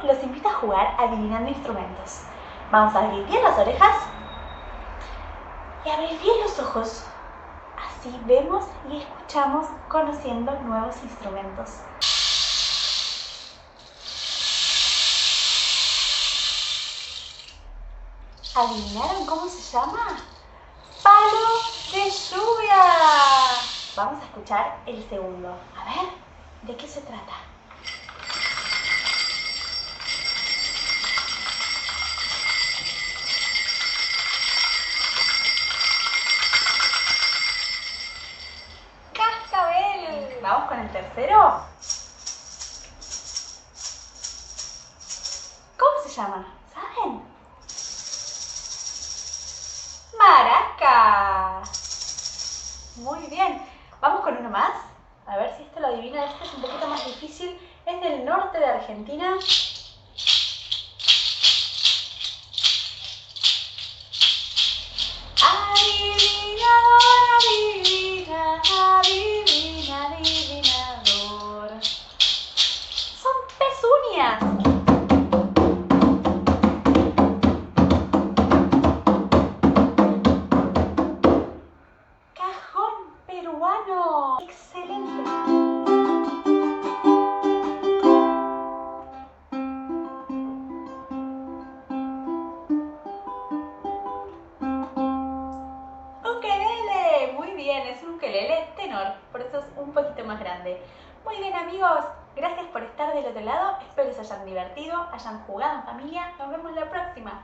los invito a jugar adivinando instrumentos. Vamos a abrir bien las orejas y abrir bien los ojos. Así vemos y escuchamos conociendo nuevos instrumentos. ¿Adivinaron cómo se llama? ¡Palo de lluvia! Vamos a escuchar el segundo. A ver, ¿de qué se trata? ¡Cascabel! Vamos con el tercero. ¿Cómo se llama? ¿Saben? ¡Maraca! Muy bien. Vamos con uno más. A ver si esto lo adivina. Este es un poquito más difícil. Es del norte de Argentina. Adivinador, adivina, adivina, adivinador. Son pezuñas. Cajón peruano. ¡Excelente! Ukelele. Muy bien, es un ukelele tenor, por eso es un poquito más grande. Muy bien, amigos, gracias por estar del otro lado. Espero que se hayan divertido, hayan jugado en familia. Nos vemos la próxima.